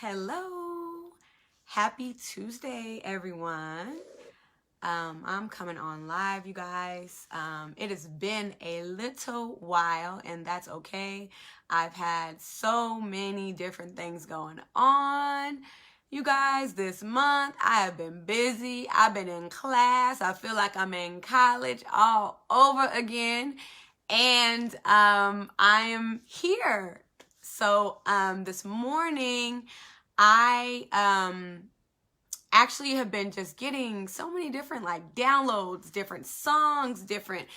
Hello. Happy Tuesday, everyone. I'm coming on live, you guys. It has been a little while, and that's okay. I've had so many different things going on. You guys, this month I have been busy. I've been in class. I feel like I'm in college all over again. And I am here. So this morning I actually have been just getting so many different like downloads, different songs, different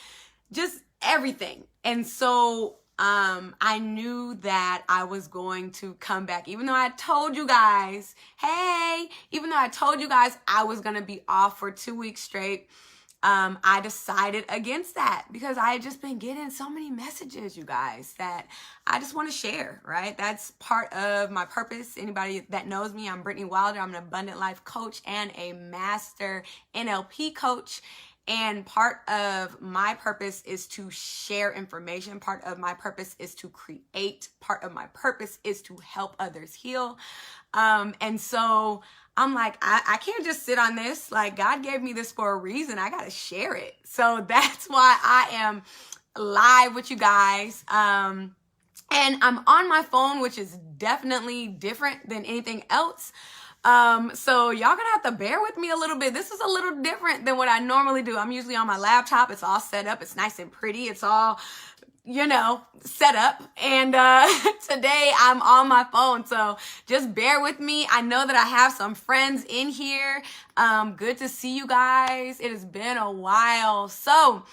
just everything. And so I knew that I was going to come back, even though I told you guys, even though I told you guys I was going to be off for 2 weeks straight. I decided against that because I had just been getting so many messages, you guys, that I just want to share, right? That's part of my purpose. Anybody that knows me, I'm Brittany Wilder. I'm an abundant life coach and a master NLP coach. And part of my purpose is to share information. Part of my purpose is to create. Part of my purpose is to help others heal. And so I'm like, I can't just sit on this. Like, God gave me this for a reason. I got to share it. So that's why I am live with you guys. And I'm on my phone, which is definitely different than anything else. So y'all gonna have to bear with me a little bit. This is a little different than what I normally do. I'm usually on my laptop. It's all set up. It's nice and pretty. It's all, set up. And today I'm on my phone. So just bear with me. I know that I have some friends in here. Good to see you guys. It has been a while. So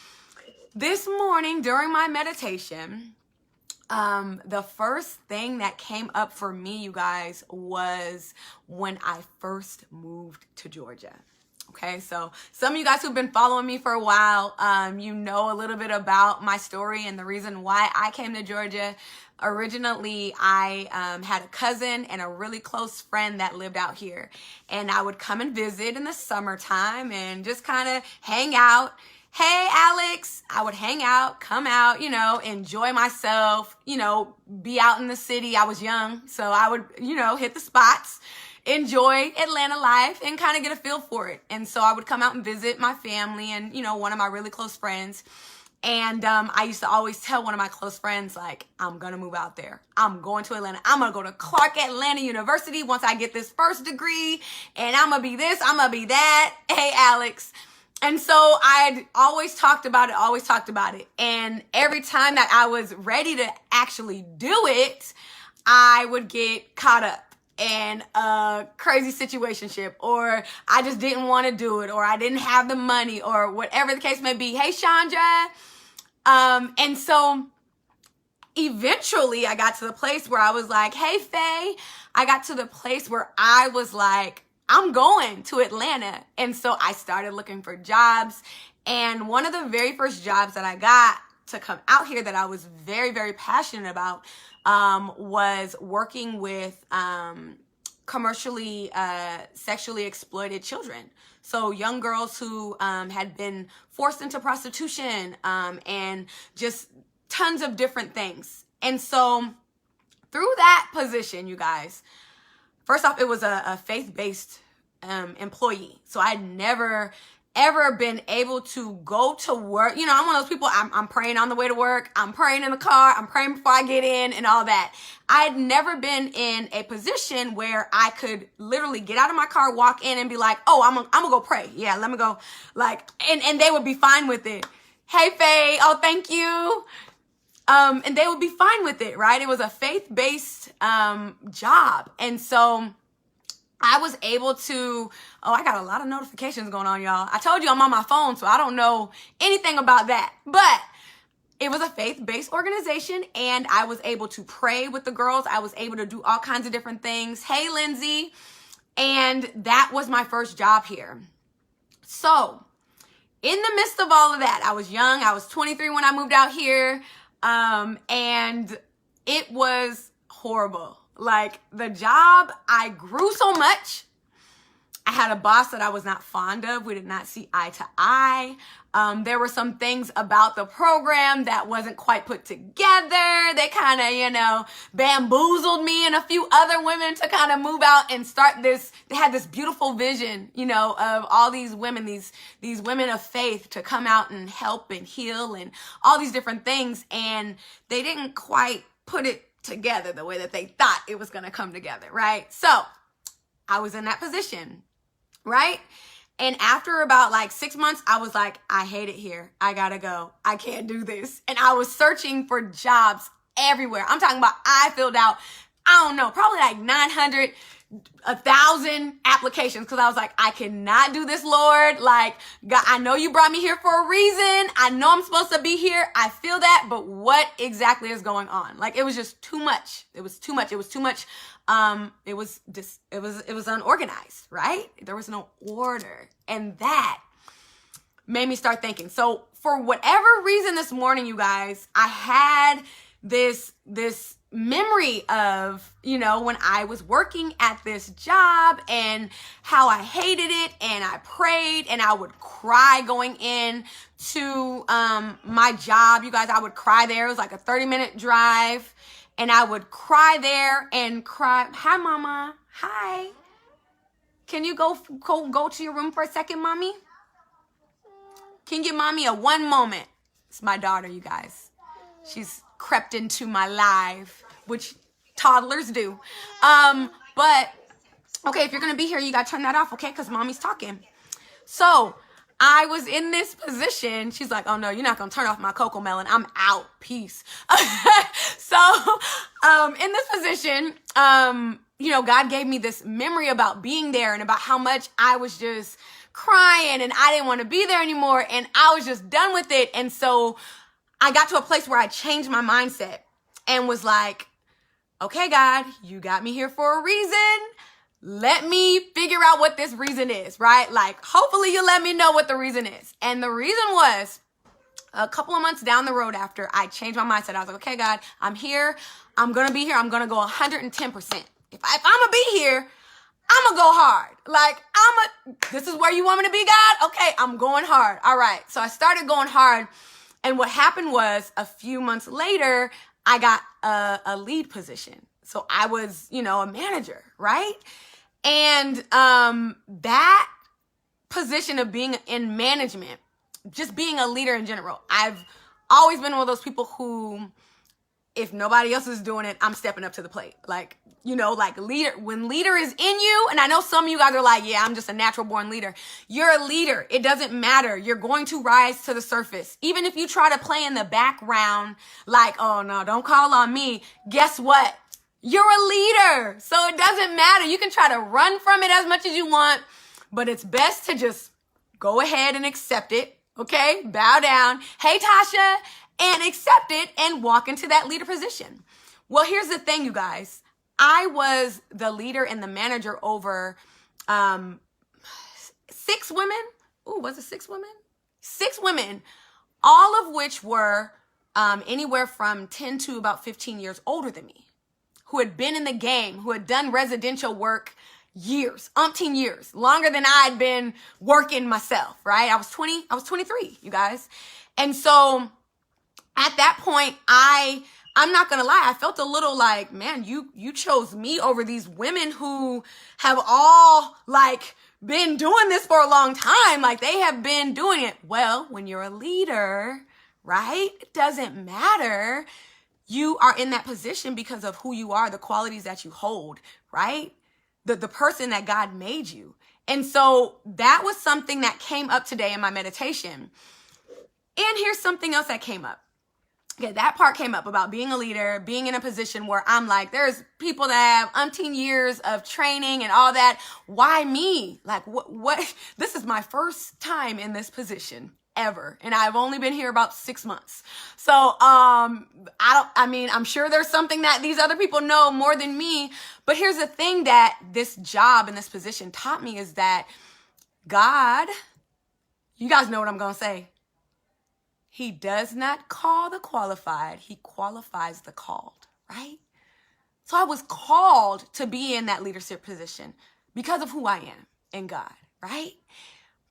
this morning during my meditation, the first thing that came up for me, you guys, was when I first moved to Georgia. Okay, so some of you guys who've been following me for a while, you know a little bit about my story and the reason why I came to Georgia. Originally, I had a cousin and a really close friend that lived out here, and I would come and visit in the summertime and just kind of hang out. Hey, Alex, I would hang out, come out, enjoy myself, be out in the city. I was young, so I would, hit the spots, enjoy Atlanta life, and kind of get a feel for it. And so I would come out and visit my family and, one of my really close friends. And I used to always tell one of my close friends, like, I'm going to move out there. I'm going to Atlanta. I'm going to go to Clark Atlanta University once I get this first degree. And I'm going to be this, I'm going to be that. Hey, Alex. And so I'd always talked about it. And every time that I was ready to actually do it, I would get caught up in a crazy situationship, or I just didn't want to do it, or I didn't have the money, or whatever the case may be. Hey, Chandra. And so eventually I got to the place where I was like, hey, Faye. I got to the place where I was like, I'm going to Atlanta. And so I started looking for jobs. And one of the very first jobs that I got to come out here that I was very, very passionate about was working with commercially sexually exploited children. So young girls who had been forced into prostitution and just tons of different things. And so through that position, you guys, first off, it was a faith-based employee. So I'd never, ever been able to go to work. I'm one of those people, I'm praying on the way to work. I'm praying in the car. I'm praying before I get in and all that. I'd never been in a position where I could literally get out of my car, walk in and be like, oh, I'm gonna go pray. Yeah, let me go. And they would be fine with it. Hey, Faye. Oh, thank you. And they would be fine with it, right? It was a faith-based job. And so I was able to, I got a lot of notifications going on, y'all. I told you I'm on my phone, so I don't know anything about that. But it was a faith-based organization, and I was able to pray with the girls. I was able to do all kinds of different things. Hey, Lindsay. And that was my first job here. So in the midst of all of that, I was young. I was 23 when I moved out here. And it was horrible. Like the job, I grew so much. I had a boss that I was not fond of. We did not see eye to eye. There were some things about the program that wasn't quite put together. They kind of, bamboozled me and a few other women to kind of move out and start this. They had this beautiful vision, of all these women, these women of faith to come out and help and heal and all these different things. And they didn't quite put it together the way that they thought it was going to come together, right? So I was in that position, right? And after about 6 months, I was like, I hate it here. I gotta go. I can't do this. And I was searching for jobs everywhere. I'm talking about, I filled out, I don't know, probably 900, 1,000 applications, because I was like, I cannot do this, Lord. God, I know you brought me here for a reason. I know I'm supposed to be here. I feel that, but what exactly is going on? It was just too much. It was too much. It was too much. It was unorganized, right? There was no order. And that made me start thinking. So for whatever reason this morning, you guys, I had this memory of, when I was working at this job and how I hated it, and I prayed and I would cry going in to my job. You guys, I would cry there. It was a 30-minute drive. And I would cry there and cry. Hi, Mama. Hi. Can you go to your room for a second, Mommy? Can you give Mommy a one moment? It's my daughter, you guys. She's crept into my life, which toddlers do. But, okay, if you're going to be here, you got to turn that off, okay? Because Mommy's talking. So I was in this position. She's like, oh no, you're not going to turn off my cocoa melon. I'm out. Peace. So, in this position, God gave me this memory about being there and about how much I was just crying and I didn't want to be there anymore. And I was just done with it. And so I got to a place where I changed my mindset and was like, okay, God, you got me here for a reason. Let me figure out what this reason is, right? Hopefully you let me know what the reason is. And the reason was a couple of months down the road after I changed my mindset. I was like, okay, God, I'm here. I'm going to be here. I'm going to go 110%. If I'm going to be here, I'm going to go hard. This is where you want me to be, God? Okay, I'm going hard. All right. So I started going hard. And what happened was a few months later, I got a lead position. So I was, a manager, right? And that position of being in management, just being a leader in general, I've always been one of those people who, if nobody else is doing it, I'm stepping up to the plate. Leader, when leader is in you, and I know some of you guys are like, yeah, I'm just a natural born leader. You're a leader. It doesn't matter. You're going to rise to the surface. Even if you try to play in the background, oh no, don't call on me. Guess what? You're a leader. So it doesn't matter. You can try to run from it as much as you want, but it's best to just go ahead and accept it. Okay? Bow down. Hey, Tasha, and accept it and walk into that leader position. Well, here's the thing, you guys. I was the leader and the manager over 6 women. Ooh, was it 6 women? 6 women, all of which were anywhere from 10 to about 15 years older than me, who had been in the game, who had done residential work years, umpteen years, longer than I'd been working myself, right? I was 23, you guys. And so at that point, I'm not going to lie, I felt a little like, man, you chose me over these women who have all been doing this for a long time. They have been doing it. Well, when you're a leader, right? It doesn't matter. You are in that position because of who you are, the qualities that you hold, right? The person that God made you. And so that was something that came up today in my meditation. And here's something else that came up. Okay, that part came up about being a leader, being in a position where I'm like, there's people that have umpteen years of training and all that. Why me? What? This is my first time in this position ever. And I've only been here about 6 months. So, I'm sure there's something that these other people know more than me. But here's the thing that this job and this position taught me is that God, you guys know what I'm going to say. He does not call the qualified. He qualifies the called, right? So I was called to be in that leadership position because of who I am. in God, right?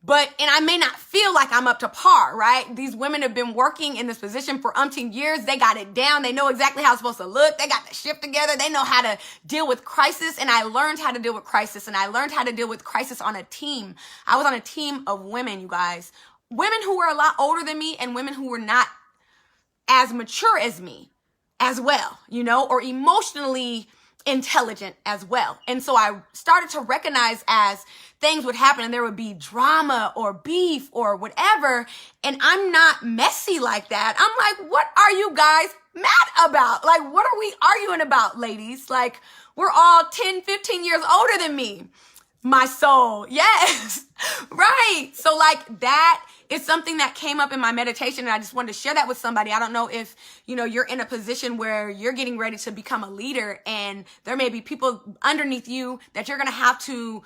And I may not feel like I'm up to par, right? These women have been working in this position for umpteen years. They got it down. They know exactly how it's supposed to look. They got the ship together. They know how to deal with crisis. And I learned how to deal with crisis. And I learned how to deal with crisis on a team. I was on a team of women, you guys. Women who were a lot older than me and women who were not as mature as me as well, or emotionally intelligent as well. And so I started to recognize as things would happen and there would be drama or beef or whatever. And I'm not messy like that. I'm like, what are you guys mad about? Like, what are we arguing about, ladies? Like, we're all 10, 15 years older than me. My soul. Yes. Right. So like that is something that came up in my meditation and I just wanted to share that with somebody. I don't know if, you're in a position where you're getting ready to become a leader and there may be people underneath you that you're going to have to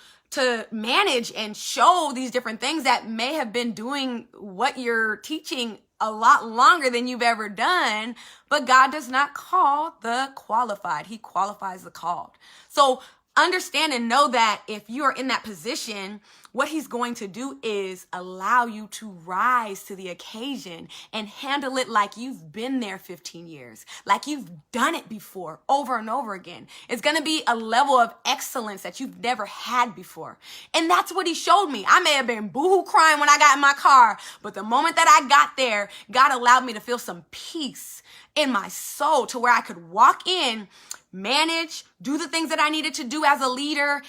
manage and show these different things that may have been doing what you're teaching a lot longer than you've ever done. But God does not call the qualified. He qualifies the called. So understand and know that if you are in that position, what he's going to do is allow you to rise to the occasion and handle it like you've been there 15 years, like you've done it before over and over again. It's going to be a level of excellence that you've never had before. And that's what he showed me. I may have been boohoo crying when I got in my car, but the moment that I got there, God allowed me to feel some peace in my soul to where I could walk in, manage, do the things that I needed to do as a leader,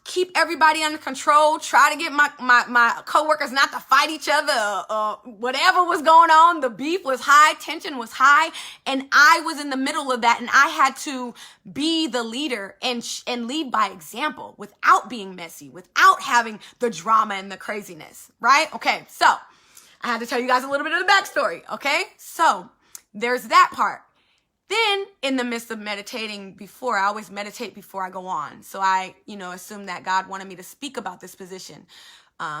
keep everybody under control, try to get my coworkers not to fight each other, whatever was going on. The beef was high, tension was high, and I was in the middle of that, and I had to be the leader and lead by example without being messy, without having the drama and the craziness, right? Okay, so I had to tell you guys a little bit of the backstory, okay? So there's that part. Then in the midst of meditating I always meditate before I go on. So I, assume that God wanted me to speak about this position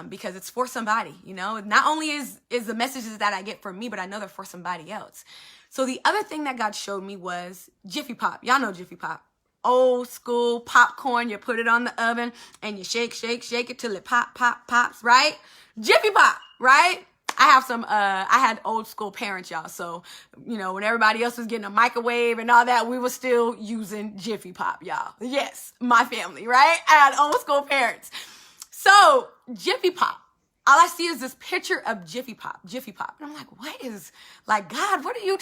because it's for somebody, Not only is the messages that I get from me, but I know they're for somebody else. So the other thing that God showed me was Jiffy Pop. Y'all know Jiffy Pop. Old school popcorn. You put it on the oven and you shake it till it pops, right? Jiffy Pop, right? I had old school parents, y'all. So, when everybody else was getting a microwave and all that, we were still using Jiffy Pop, y'all. Yes, my family, right? I had old school parents. So, Jiffy Pop. All I see is this picture of Jiffy Pop. And I'm like, God, what is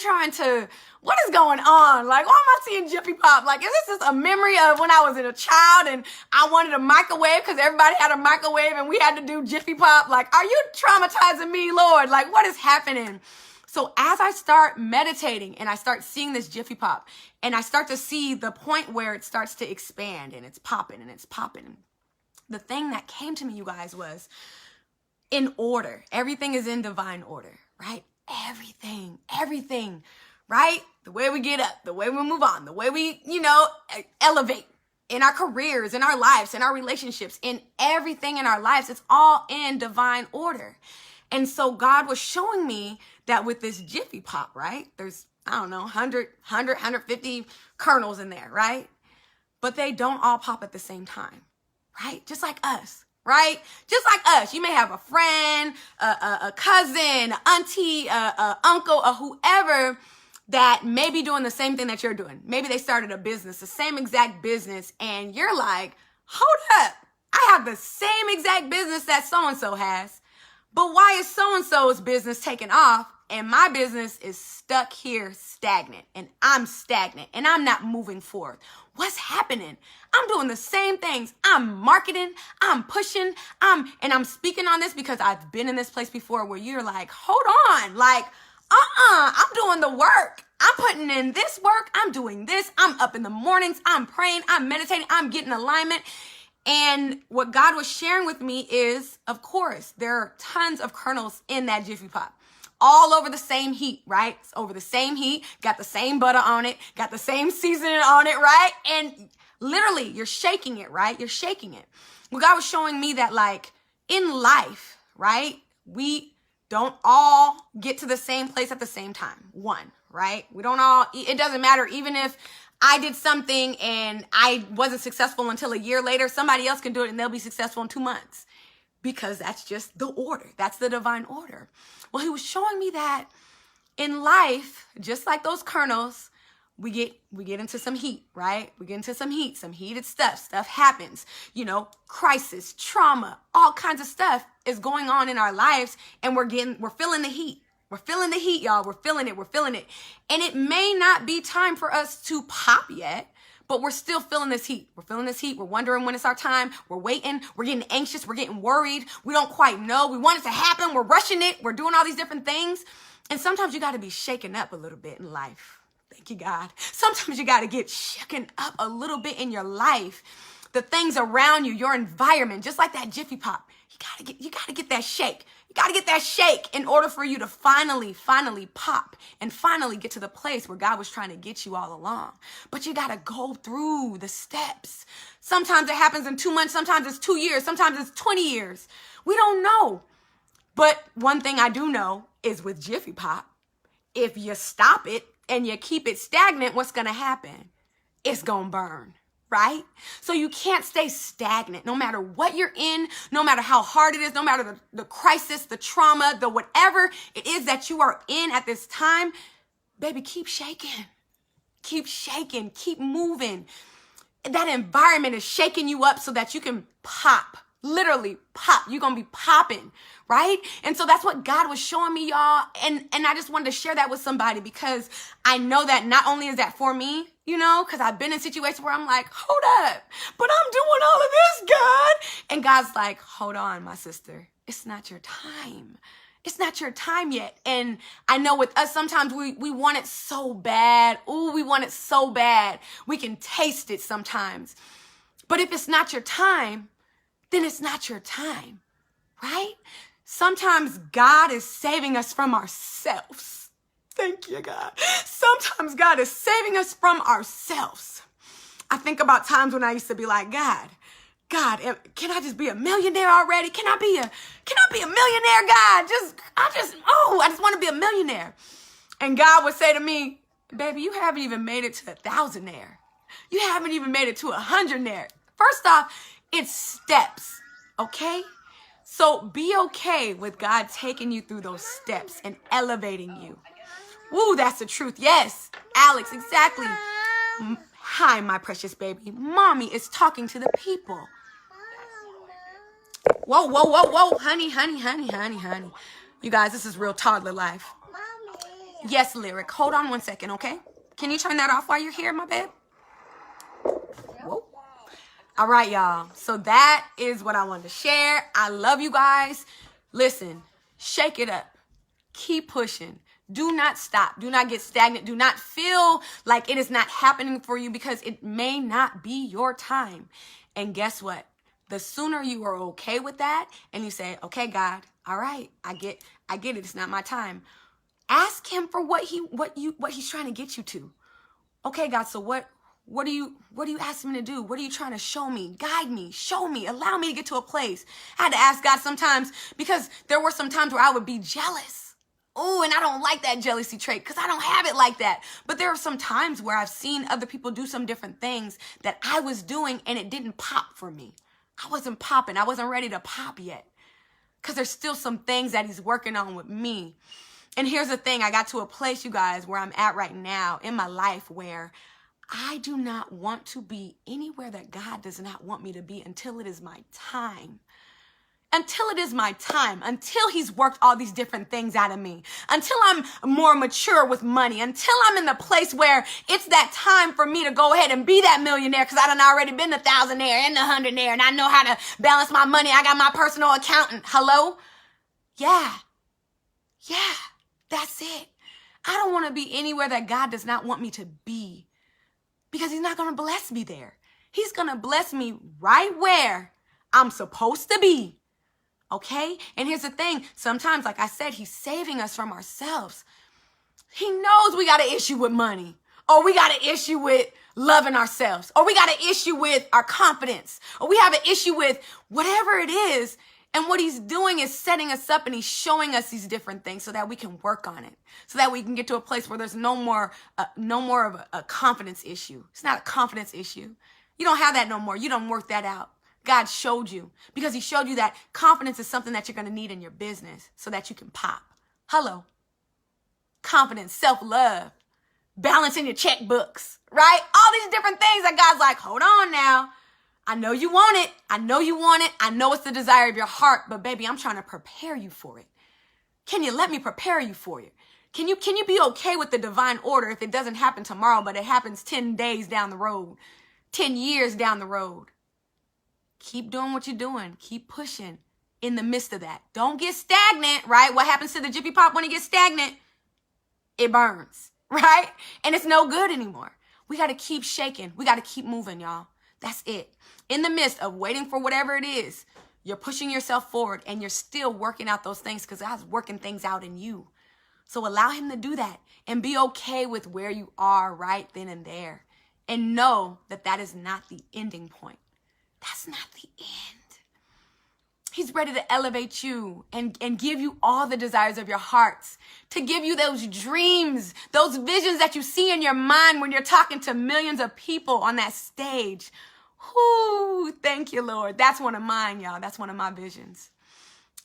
going on? Like, why am I seeing Jiffy Pop? Like, is this just a memory of when I was a child and I wanted a microwave because everybody had a microwave and we had to do Jiffy Pop? Like, are you traumatizing me, Lord? Like, what is happening? So as I start meditating and I start seeing this Jiffy Pop and I start to see the point where it starts to expand and it's popping. The thing that came to me, you guys, was in order. Everything is in divine order, right? Everything, right? The way we get up, the way we move on, the way we, elevate in our careers, in our lives, in our relationships, in everything in our lives, it's all in divine order. And so God was showing me that with this Jiffy Pop, right? There's, 150 kernels in there, right? But they don't all pop at the same time, right? Just like us. Right? Just like us, you may have a friend, a cousin, auntie, uncle, or whoever that may be doing the same thing that you're doing. Maybe they started a business, the same exact business, and you're like, hold up, I have the same exact business that so-and-so has, but why is so-and-so's business taking off and my business is stuck here stagnant, and I'm stagnant, and I'm not moving forward? What's happening? I'm doing the same things. I'm marketing, I'm pushing, I'm speaking on this because I've been in this place before where you're like, hold on, like, I'm doing the work. I'm putting in this work. I'm doing this. I'm up in the mornings. I'm praying. I'm meditating. I'm getting alignment. And what God was sharing with me is, of course, there are tons of kernels in that Jiffy Pop. All over the same heat, right? It's over the same heat, got the same butter on it, got the same seasoning on it, right? And literally, you're shaking it, right? You're shaking it. Well, God was showing me that, like, in life, right? We don't all get to the same place at the same time. One, right? We don't all, it doesn't matter. Even if I did something and I wasn't successful until a year later. Somebody else can do it and they'll be successful in 2 months, because that's just the order. That's the divine order. Well, he was showing me that in life, just like those kernels, we get into some heat, right? We get into some heat, some heated stuff. Stuff happens, crisis, trauma, all kinds of stuff is going on in our lives, and we're feeling the heat. We're feeling the heat, y'all. We're feeling it. And it may not be time for us to pop yet, but we're still feeling this heat. We're wondering when it's our time. We're waiting. We're getting anxious. We're getting worried. We don't quite know. We want it to happen. We're rushing it. We're doing all these different things. And sometimes you got to be shaken up a little bit in life. Thank you, God. Sometimes you got to get shaken up a little bit in your life. The things around you, your environment, just like that Jiffy Pop. You got to get that shake. You got to get that shake in order for you to finally pop and finally get to the place where God was trying to get you all along. But you got to go through the steps. Sometimes it happens in 2 months. Sometimes it's 2 years. Sometimes it's 20 years. We don't know. But one thing I do know is with Jiffy Pop, if you stop it and you keep it stagnant, what's going to happen? It's going to burn, right? So you can't stay stagnant no matter what you're in, no matter how hard it is, no matter the crisis, the trauma, the whatever it is that you are in at this time. Baby, keep shaking, keep moving. That environment is shaking you up so that you can pop. Literally pop. You're going to be popping, right? And so that's what God was showing me, y'all. And I just wanted to share that with somebody, because I know that not only is that for me, because I've been in situations where I'm like, hold up, but I'm doing all of this, God. And God's like, hold on, my sister. It's not your time. It's not your time yet. And I know with us, sometimes we want it so bad. Ooh, we want it so bad. We can taste it sometimes. But if it's not your time, then it's not your time, right? Sometimes God is saving us from ourselves. Thank you, God. Sometimes God is saving us from ourselves. I think about times when I used to be like, God, can I just be a millionaire already? Can I be a millionaire, God? I just want to be a millionaire. And God would say to me, baby, you haven't even made it to 1,000-aire. You haven't even made it to 100-aire. First off, it's steps, okay? So be okay with God taking you through those steps and elevating you. Woo, that's the truth. Yes, Alex, exactly. Hi, my precious baby. Mommy is talking to the people. Whoa. Honey. You guys, this is real toddler life. Yes, Lyric. Hold on 1 second, okay? Can you turn that off while you're here, my babe? Whoa. All right, y'all. So that is what I wanted to share. I love you guys. Listen, shake it up. Keep pushing. Do not stop. Do not get stagnant. Do not feel like it is not happening for you, because it may not be your time. And guess what? The sooner you are okay with that and you say, okay, God, all right, I get it. It's not my time. Ask him for what he's trying to get you to. Okay, God, so what are you asking me to do? What are you trying to show me? Guide me, show me, allow me to get to a place. I had to ask God sometimes, because there were some times where I would be jealous. Oh, and I don't like that jealousy trait, because I don't have it like that. But there are some times where I've seen other people do some different things that I was doing and it didn't pop for me. I wasn't popping. I wasn't ready to pop yet, because there's still some things that he's working on with me. And here's the thing. I got to a place, you guys, where I'm at right now in my life where I do not want to be anywhere that God does not want me to be until it is my time. Until it is my time. Until he's worked all these different things out of me. Until I'm more mature with money. Until I'm in the place where it's that time for me to go ahead and be that millionaire, because I done already been the 1,000-aire and the 100-aire, and I know how to balance my money. I got my personal accountant. Hello? Yeah. That's it. I don't want to be anywhere that God does not want me to be, because he's not going to bless me there. He's going to bless me right where I'm supposed to be. Okay? And here's the thing. Sometimes, like I said, he's saving us from ourselves. He knows we got an issue with money, or we got an issue with loving ourselves, or we got an issue with our confidence, or we have an issue with whatever it is. And what he's doing is setting us up and he's showing us these different things so that we can work on it. So that we can get to a place where there's no more of a confidence issue. It's not a confidence issue. You don't have that no more. You don't work that out. God showed you because he showed you that confidence is something that you're going to need in your business so that you can pop. Hello. Confidence, self-love, balancing your checkbooks, right? All these different things that God's like, hold on now. I know you want it. I know you want it. I know it's the desire of your heart, but baby, I'm trying to prepare you for it. Can you let me prepare you for it? Can you be okay with the divine order if it doesn't happen tomorrow, but it happens 10 days down the road, 10 years down the road? Keep doing what you're doing. Keep pushing in the midst of that. Don't get stagnant, right? What happens to the Jiffy Pop when it gets stagnant? It burns, right? And it's no good anymore. We got to keep shaking. We got to keep moving, y'all. That's it. In the midst of waiting for whatever it is, you're pushing yourself forward and you're still working out those things because God's working things out in you. So allow him to do that and be okay with where you are right then and there. And know that that is not the ending point. That's not the end. He's ready to elevate you and give you all the desires of your hearts, to give you those dreams, those visions that you see in your mind when you're talking to millions of people on that stage. Whoo, thank you, Lord. That's one of mine, y'all. That's one of my visions.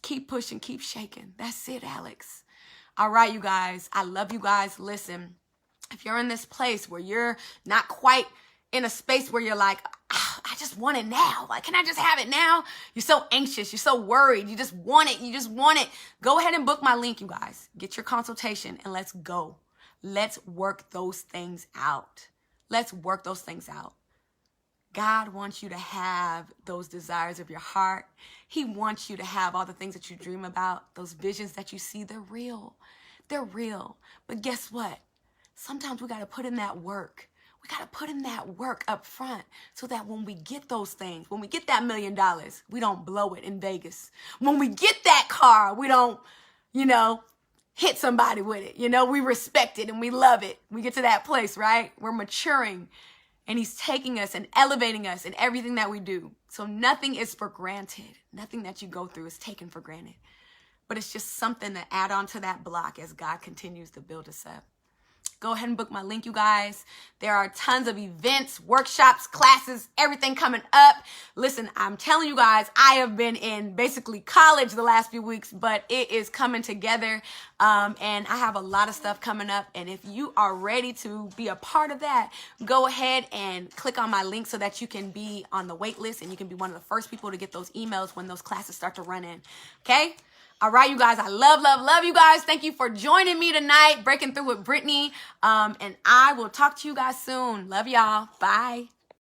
Keep pushing, keep shaking. That's it, Alex. All right, you guys. I love you guys. Listen, if you're in this place where you're not quite in a space where you're like, I just want it now. Like, can I just have it now? You're so anxious. You're so worried. You just want it. You just want it. Go ahead and book my link, you guys. Get your consultation and let's go. Let's work those things out. Let's work those things out. God wants you to have those desires of your heart. He wants you to have all the things that you dream about, those visions that you see. They're real. They're real. But guess what? Sometimes we got to put in that work. We got to put in that work up front so that when we get those things, when we get that $1 million, we don't blow it in Vegas. When we get that car, we don't, hit somebody with it. We respect it and we love it. We get to that place, right? We're maturing and he's taking us and elevating us in everything that we do. So nothing is for granted. Nothing that you go through is taken for granted. But it's just something to add on to that block as God continues to build us up. Go ahead and book my link, you guys. There are tons of events, workshops, classes, everything coming up. Listen, I'm telling you guys, I have been in basically college the last few weeks, but it is coming together. And I have a lot of stuff coming up. And if you are ready to be a part of that, go ahead and click on my link so that you can be on the wait list and you can be one of the first people to get those emails when those classes start to run in. Okay? All right, you guys, I love you guys. Thank you for joining me tonight, Breaking Through with Brittany. And I will talk to you guys soon. Love y'all. Bye.